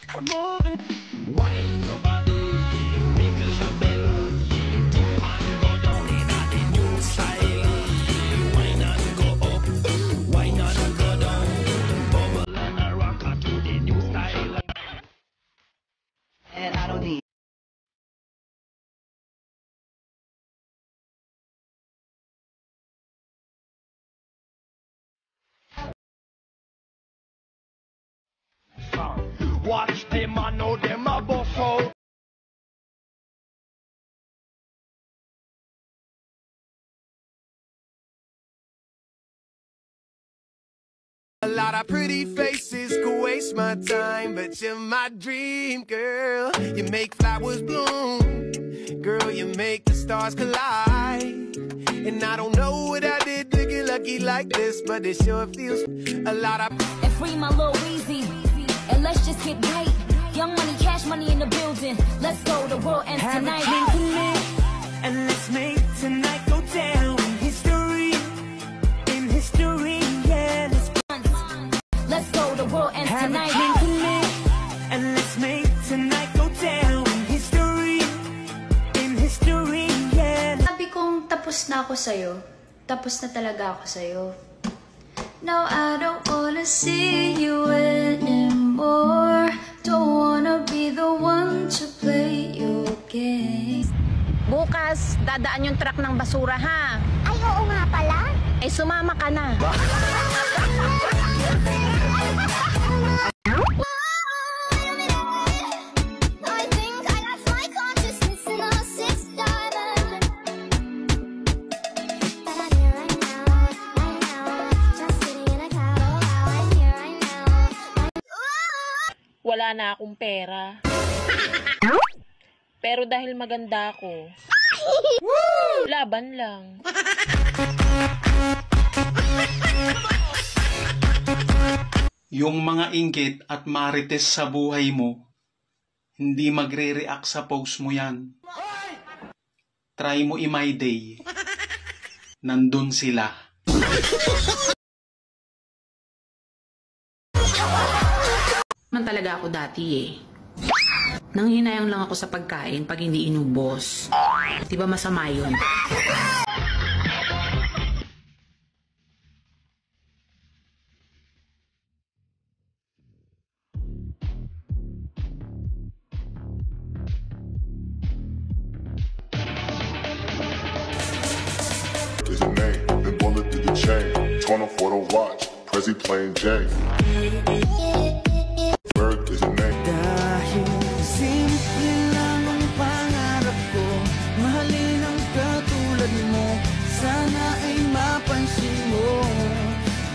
Wine your body, wiggle your belly, dip and go down in the new style. Wine and go up, wine and go down, bubble and a rock to the new style. And I don't need watch them, I know them a buff out. A lot of pretty faces could waste my time, but you're my dream girl. You make flowers bloom, girl, you make the stars collide. And I don't know what I did to get lucky like this, but it sure feels a lot of. And free my little Weezy, and let's just get right. Young money, cash money in the building. Let's go, the world ends tonight. And let's make tonight go down in history. In history, yeah. Let's go, the world ends tonight. And let's make tonight go down in history. In history, yeah. Sabi kong tapos na ako sa'yo. Tapos na talaga ako sa'yo. No, I don't wanna see you anymore. Don't wanna be the one to play your game. Bukas, dadaan yung truck ng basura, ha? Ay, oo nga pala. Eh, sumama ka na. Wala na akong pera. Pero dahil maganda ako, laban lang. Yung mga inggit at marites sa buhay mo, hindi magre-react sa post mo yan. Try mo i-my day. Nandun sila. Man talaga ako dati eh. Nanghinayang lang ako sa pagkain pag hindi inubos. Di ba masama yun? Is a name, then bullet through the chain. Torn off for the watch, Prezi playing Jay. Bird is a name. Dahil simple lang ang pangarap ko, mahalin ang katulad mo, sana ay mapansin mo.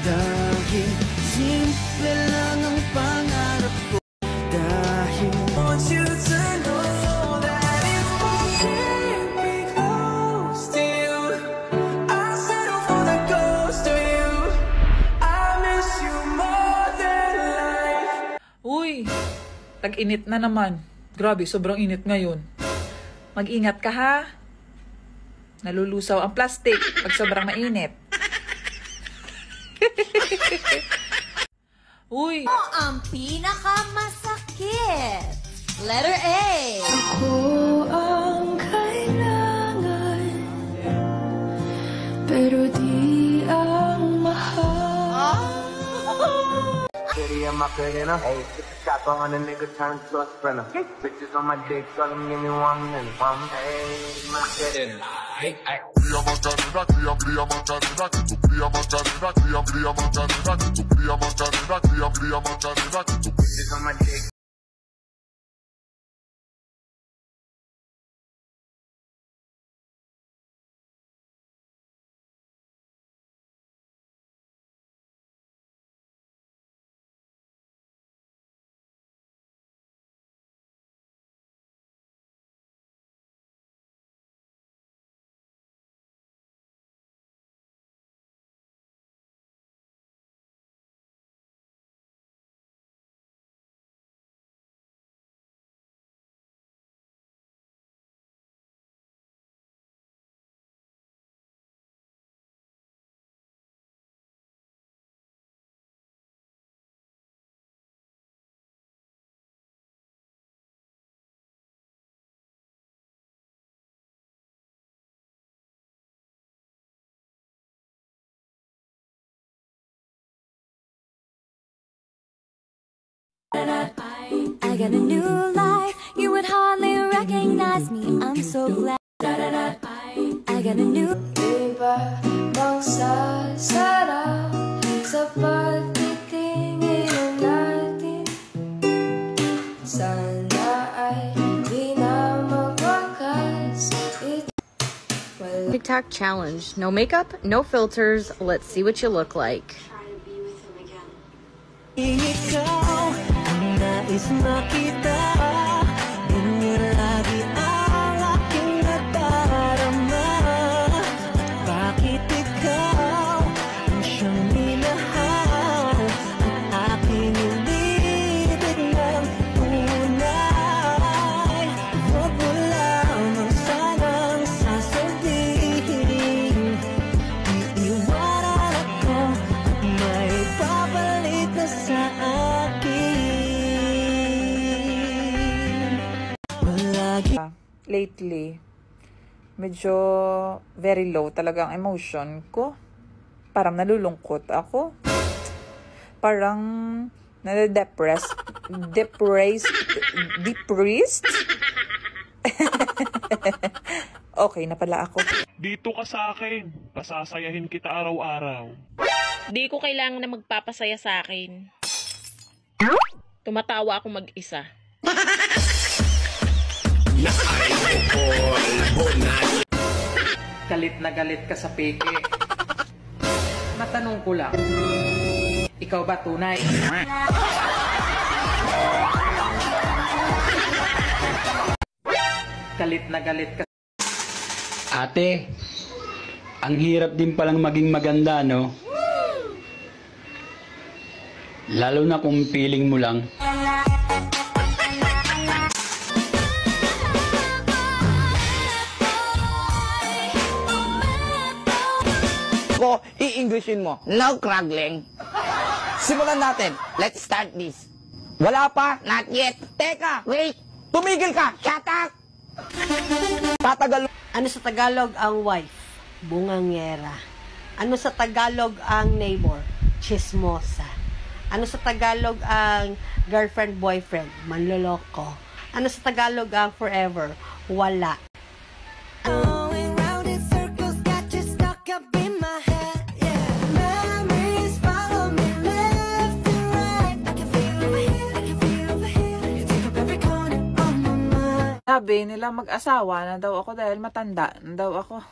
Dahil simple lang ang pangarap ko, dahil I want you to know that if I can't be close to you, I'll settle for the ghost of you. I miss you more than life. Uy, tag-init na naman. Grabe, sobrang init ngayon. Mag-ingat ka ha. Nalulusaw ang plastic pag sobrang mainit. Uy. Ang pinakamasakit. Letter A. Ako ang kailangan, pero di ang mahal. City, I'm up there, you know. Hey, get the chopper on the nigga, turn to a sprinter. Bitches on my dick, so them give me 1 minute. Hey, my shit. Cria Macarena, cria Macarena, que tu cria Macarena, cria Macarena, que tu cria Macarena, cria Macarena, que tu Bitches on my dick. I got a new life, you would hardly recognize me. I'm so glad. I got a new. Iba bang sasarap sa pagtitingin natin? Sana ay di na magwakas. TikTok challenge. No makeup, no filters. Let's see what you look like. Ikaw ang nais makita, ganyan lagi ang aking nadarama. Bakit ikaw ang siyang minahal at aking ulitin ng tunay? Huwag mo lamang sanang sasabihin, iiwanan ako at may papalit na sa akin. Palagi Lately, medyo very low talaga ang emotion ko. Parang nalulungkot ako. Parang nade-depressed. Depressed? Okay na pala ako. Dito ka sa akin. Pasasayahin kita araw-araw. Di ko kailangan na magpapasaya sa akin. Tumatawa ako mag-isa. Galit na galit ka sa peke. Matanong ko lang, ikaw ba tunay? Galit na galit ka. Ate, ang hirap din palang maging maganda, no? Lalo na kung feeling mo lang. Ko, i-Englishin mo. No craggling. Simulan natin. Let's start this. Wala pa? Not yet. Teka, wait. Tumigil ka. Shut up. Tatagalog. Ano sa Tagalog ang wife? Bungangera. Ano sa Tagalog ang neighbor? Chismosa. Ano sa Tagalog ang girlfriend-boyfriend? Manloloko. Ano sa Tagalog ang forever? Wala. Sabi nila mag-asawa na daw ako dahil matanda na daw ako.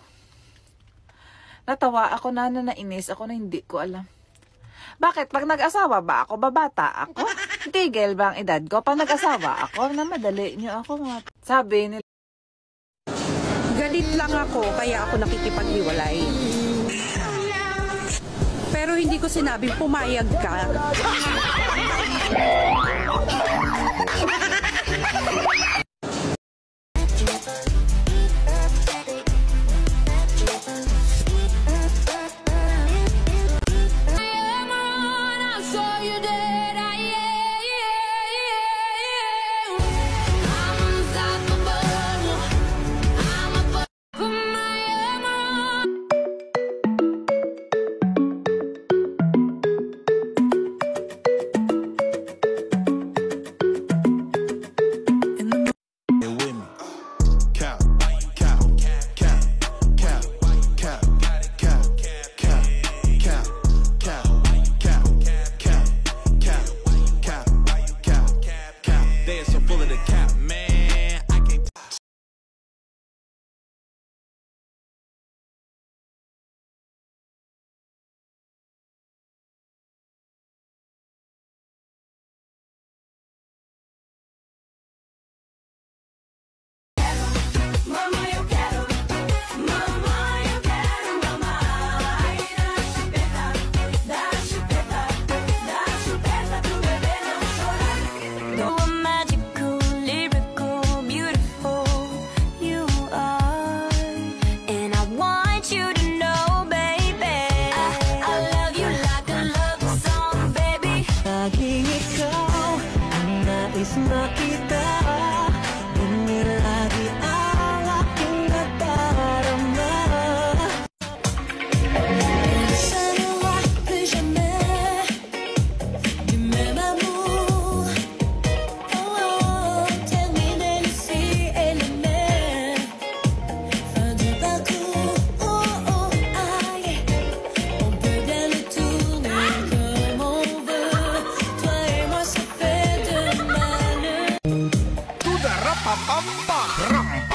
Natawa ako na nainis ako na hindi ko alam. Bakit? Pag nag-asawa ba ako? Babata ako? Tigil ba ang edad ko? Pag nag-asawa ako, na madali nyo ako mga... Sabi nila... Galit lang ako, kaya ako nakikipaghiwalay. Pero hindi ko sinabing pumayag ka. Rampa, rampa.